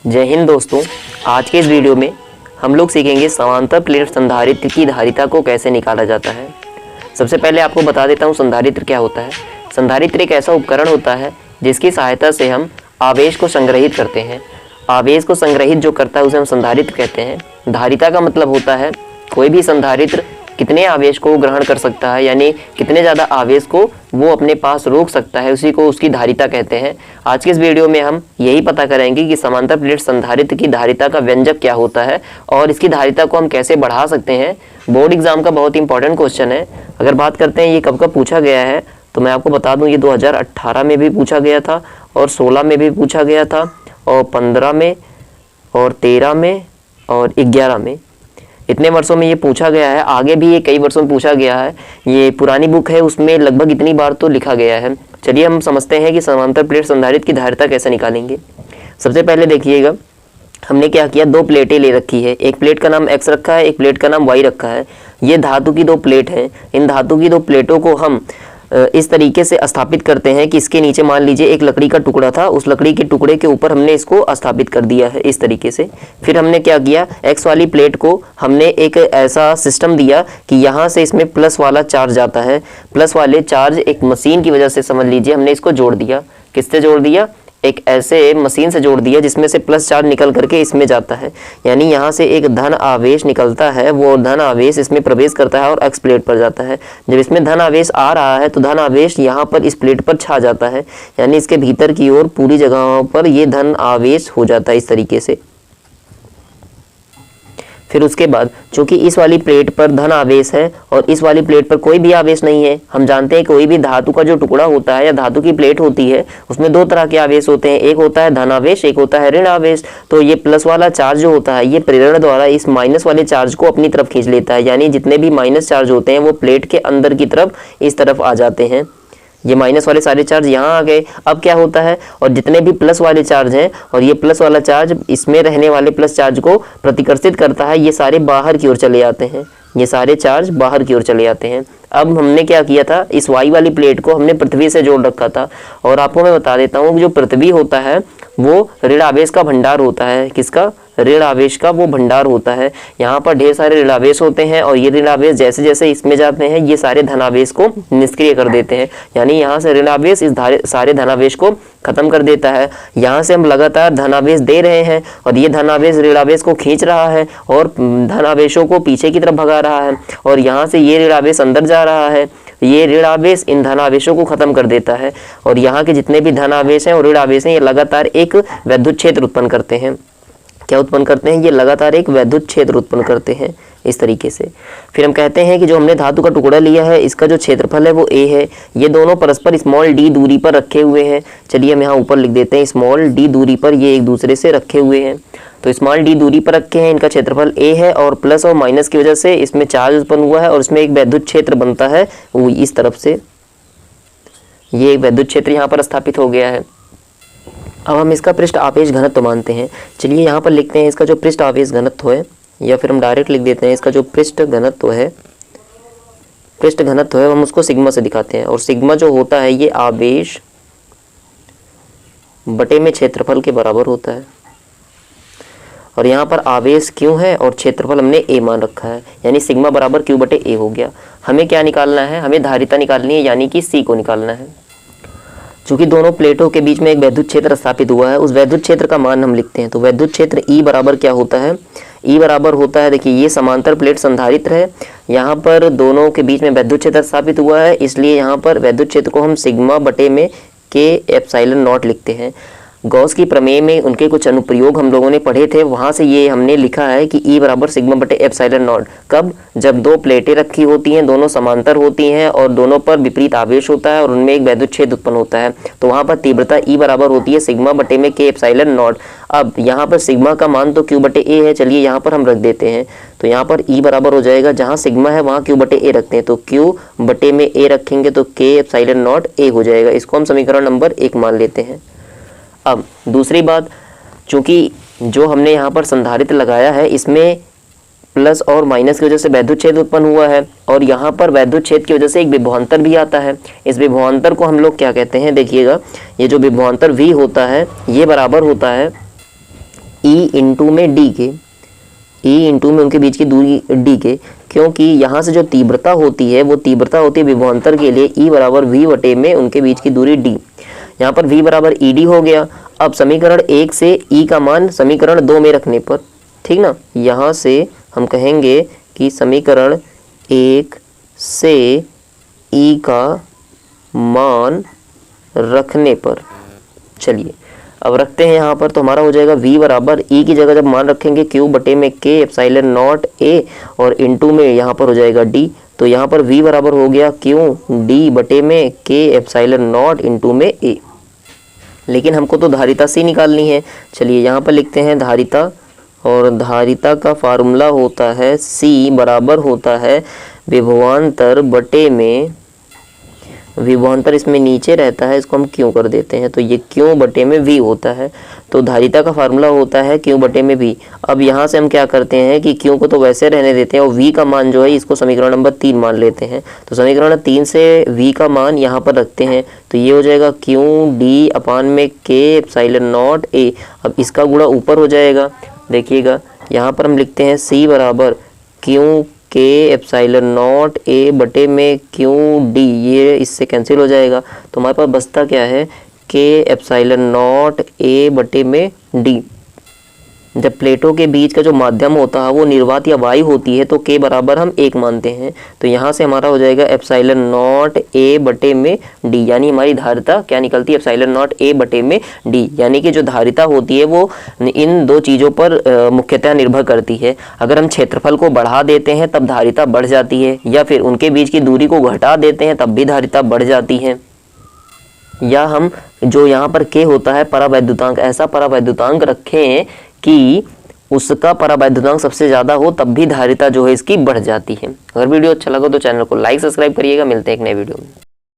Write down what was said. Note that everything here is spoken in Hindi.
जय हिंद दोस्तों। आज के इस वीडियो में हम लोग सीखेंगे समांतर प्लेट संधारित्र की धारिता को कैसे निकाला जाता है। सबसे पहले आपको बता देता हूँ संधारित्र क्या होता है। संधारित्र एक ऐसा उपकरण होता है जिसकी सहायता से हम आवेश को संग्रहित करते हैं। आवेश को संग्रहित जो करता है उसे हम संधारित्र कहते हैं। धारिता का मतलब होता है कोई भी संधारित्र कितने आवेश को ग्रहण कर सकता है, यानी कितने ज़्यादा आवेश को वो अपने पास रोक सकता है, उसी को उसकी धारिता कहते हैं। आज के इस वीडियो में हम यही पता करेंगे कि समांतर प्लेट संधारित्र की धारिता का व्यंजक क्या होता है और इसकी धारिता को हम कैसे बढ़ा सकते हैं। बोर्ड एग्जाम का बहुत इंपॉर्टेंट क्वेश्चन है। अगर बात करते हैं ये कब कब पूछा गया है, तो मैं आपको बता दूं ये 2018 में भी पूछा गया था और 16 में भी पूछा गया था और 15 में और 13 में और 11 में, इतने वर्षों में ये पूछा गया है। आगे भी ये कई वर्षों में पूछा गया है। ये पुरानी बुक है, उसमें लगभग इतनी बार तो लिखा गया है। चलिए हम समझते हैं कि समांतर प्लेट संधारित्र की धारिता कैसे निकालेंगे। सबसे पहले देखिएगा हमने क्या किया, दो प्लेटें ले रखी है। एक प्लेट का नाम x रखा है, एक प्लेट का नाम y रखा है। ये धातु की दो प्लेट हैं। इन धातु की दो प्लेटों को हम इस तरीके से स्थापित करते हैं कि इसके नीचे मान लीजिए एक लकड़ी का टुकड़ा था, उस लकड़ी के टुकड़े के ऊपर हमने इसको स्थापित कर दिया है इस तरीके से। फिर हमने क्या किया, एक्स वाली प्लेट को हमने एक ऐसा सिस्टम दिया कि यहाँ से इसमें प्लस वाला चार्ज आता है। प्लस वाले चार्ज एक मशीन की वजह से समझ लीजिए हमने इसको जोड़ दिया। किससे जोड़ दिया, एक ऐसे मशीन से जोड़ दिया जिसमें से प्लस चार्ज निकल करके इसमें जाता है, यानी यहाँ से एक धन आवेश निकलता है, वो धन आवेश इसमें प्रवेश करता है और एक्स प्लेट पर जाता है। जब इसमें धन आवेश आ रहा है तो धन आवेश यहाँ पर इस प्लेट पर छा जाता है, यानी इसके भीतर की ओर पूरी जगहों पर ये धन आवेश हो जाता है इस तरीके से। फिर उसके बाद चूंकि इस वाली प्लेट पर धन आवेश है और इस वाली प्लेट पर कोई भी आवेश नहीं है, हम जानते हैं कोई भी धातु का जो टुकड़ा होता है या धातु की प्लेट होती है उसमें दो तरह के आवेश होते हैं, एक होता है धन आवेश, एक होता है ऋण आवेश। तो ये प्लस वाला चार्ज जो होता है ये प्रेरण द्वारा इस माइनस वाले चार्ज को अपनी तरफ खींच लेता है, यानी जितने भी माइनस चार्ज होते हैं वो प्लेट के अंदर की तरफ इस तरफ आ जाते हैं। ये माइनस वाले सारे चार्ज यहाँ आ गए। अब क्या होता है, और जितने भी प्लस वाले चार्ज हैं और ये प्लस वाला चार्ज इसमें रहने वाले प्लस चार्ज को प्रतिकर्षित करता है, ये सारे बाहर की ओर चले जाते हैं, ये सारे चार्ज बाहर की ओर चले जाते हैं। अब हमने क्या किया था, इस वाई वाली प्लेट को हमने पृथ्वी से जोड़ रखा था। और आपको मैं बता देता हूँ जो पृथ्वी होता है वो ऋण आवेश का भंडार होता है। किसका, ऋण आवेश का वो भंडार होता है। यहाँ पर ढेर सारे ऋण आवेश होते हैं और ये ऋण आवेश जैसे जैसे इसमें जाते हैं ये सारे धनावेश को निष्क्रिय कर देते हैं, यानी यहाँ से ऋण आवेश इस सारे धनावेश को खत्म कर देता है। यहाँ से हम लगातार धनावेश दे रहे हैं और ये धनावेश ऋण आवेश को खींच रहा है और धनावेशों को पीछे की तरफ भगा रहा है, और यहाँ से ये ऋण आवेश अंदर जा रहा है। ये ऋण आवेश इन धनावेशों को खत्म कर देता है और यहाँ के जितने भी धनावेश हैं और ऋण आवेश हैं ये लगातार एक वैद्युत क्षेत्र उत्पन्न करते हैं। क्या उत्पन्न करते हैं, ये लगातार एक वैद्युत क्षेत्र उत्पन्न करते हैं इस तरीके से। फिर हम कहते हैं कि जो हमने धातु का टुकड़ा लिया है इसका जो क्षेत्रफल है वो a है। ये दोनों परस्पर स्मॉल d दूरी पर रखे हुए हैं। चलिए हम यहाँ ऊपर लिख देते हैं स्मॉल d दूरी पर ये एक दूसरे से रखे हुए हैं। तो स्मॉल d दूरी पर रखे हैं, इनका क्षेत्रफल a है और प्लस और माइनस की वजह से इसमें चार्ज उत्पन्न हुआ है और इसमें एक वैद्युत क्षेत्र बनता है वो इस तरफ से, ये एक वैद्युत क्षेत्र यहाँ पर स्थापित हो गया है। अब हम इसका पृष्ठ आवेश घनत्व मानते हैं। चलिए यहाँ पर लिखते हैं इसका जो पृष्ठ आवेश घनत्व है, या फिर हम डायरेक्ट लिख देते हैं इसका जो पृष्ठ घनत्व है, पृष्ठ घनत्व है हम उसको सिग्मा से दिखाते हैं। और सिग्मा जो होता है ये आवेश बटे में क्षेत्रफल के बराबर होता है। और यहाँ पर आवेश क्यों है और क्षेत्रफल हमने a मान रखा है, यानी सिग्मा बराबर q बटे a हो गया। हमें क्या निकालना है, हमें धारिता निकालनी है, यानी कि c को निकालना है। चूंकि दोनों प्लेटों के बीच में एक वैद्युत क्षेत्र स्थापित हुआ है, उस वैद्युत क्षेत्र का मान हम लिखते हैं। तो वैद्युत क्षेत्र E बराबर क्या होता है, E बराबर होता है, देखिए ये समांतर प्लेट संधारित्र है, यहाँ पर दोनों के बीच में वैद्युत क्षेत्र स्थापित हुआ है, इसलिए यहाँ पर वैद्युत क्षेत्र को हम सिग्मा बटे में K एप्सिलॉन नॉट लिखते हैं। गॉस की प्रमेय में उनके कुछ अनुप्रयोग हम लोगों ने पढ़े थे, वहाँ से ये हमने लिखा है कि E बराबर सिग्मा बटे एप्सिलॉन नॉट। कब, जब दो प्लेटें रखी होती हैं, दोनों समांतर होती हैं और दोनों पर विपरीत आवेश होता है और उनमें एक वैद्युत क्षेत्र उत्पन्न होता है, तो वहाँ पर तीव्रता E बराबर होती है सिग्मा बटे में K एप्सिलॉन नॉट। अब यहाँ पर सिग्मा का मान तो Q बटे A है, चलिए यहाँ पर हम रख देते हैं। तो यहाँ पर E बराबर हो जाएगा, जहाँ सिग्मा है वहाँ Q बटे A रखते हैं, तो Q बटे में A रखेंगे तो K एप्सिलॉन नॉट A हो जाएगा। इसको हम समीकरण नंबर 1 मान लेते हैं। अब दूसरी बात, चूंकि जो हमने यहाँ पर संधारित्र लगाया है इसमें प्लस और माइनस की वजह से वैद्युत क्षेत्र उत्पन्न हुआ है और यहाँ पर वैद्युत क्षेत्र की वजह से एक विभवांतर भी आता है। इस विभवांतर को हम लोग क्या कहते हैं, देखिएगा ये जो विभवांतर V होता है ये बराबर होता है ई इंटू में डी के, ई इंटू में उनके बीच की दूरी डी के, क्योंकि यहाँ से जो तीव्रता होती है वो तीव्रता होती है विभवांतर के लिए ई बराबर वी बटे में उनके बीच की दूरी डी। यहाँ पर वी बराबर ई डी हो गया। अब समीकरण 1 से ई का मान समीकरण 2 में रखने पर, ठीक ना, यहाँ से हम कहेंगे कि समीकरण 1 से ई का मान रखने पर, चलिए अब रखते हैं यहाँ पर, तो हमारा हो जाएगा v बराबर ई की जगह जब मान रखेंगे q बटे में k एप्सिलॉन नॉट a और इनटू में यहाँ पर हो जाएगा d, तो यहाँ पर v बराबर हो गया q d बटे में k एप्सिलॉन नॉट इनटू में a। लेकिन हमको तो धारिता c निकालनी है। चलिए यहाँ पर लिखते हैं धारिता, और धारिता का फार्मूला होता है c बराबर होता है विभवांतर बटे में, विभवांतर इसमें नीचे रहता है, इसको हम क्यों कर देते हैं, तो ये क्यों बटे में v होता है। तो धारिता का फार्मूला होता है क्यों बटे में v। अब यहाँ से हम क्या करते हैं कि क्यों को तो वैसे रहने देते हैं और v का मान जो है इसको समीकरण नंबर 3 मान लेते हैं। तो समीकरण 3 से v का मान यहाँ पर रखते हैं, तो ये हो जाएगा क्यों डी अपान में k एप्सिलॉन नॉट a। अब इसका गुणा ऊपर हो जाएगा, देखिएगा यहाँ पर हम लिखते हैं c बराबर क्यों के एप्सिलॉन नॉट ए बटे में क्यों डी, ये इससे कैंसिल हो जाएगा, तो हमारे पास बचता क्या है के एप्सिलॉन नॉट ए बटे में डी। जब प्लेटों के बीच का जो माध्यम होता है वो निर्वात या वायु होती है तो के बराबर हम 1 मानते हैं, तो यहाँ से हमारा हो जाएगा एप्सिलॉन नॉट ए बटे में डी, यानी हमारी धारिता क्या निकलती है एप्सिलॉन नॉट ए बटे में डी। यानी कि जो धारिता होती है वो इन दो चीज़ों पर मुख्यतः निर्भर करती है। अगर हम क्षेत्रफल को बढ़ा देते हैं तब धारिता बढ़ जाती है, या फिर उनके बीच की दूरी को घटा देते हैं तब भी धारिता बढ़ जाती है, या हम जो यहाँ पर के होता है परावैद्युतांक, ऐसा परावैद्युतांक रखें कि उसका परावैद्युतांक सबसे ज़्यादा हो, तब भी धारिता जो है इसकी बढ़ जाती है। अगर वीडियो अच्छा लगा तो चैनल को लाइक सब्सक्राइब करिएगा। मिलते हैं एक नए वीडियो में।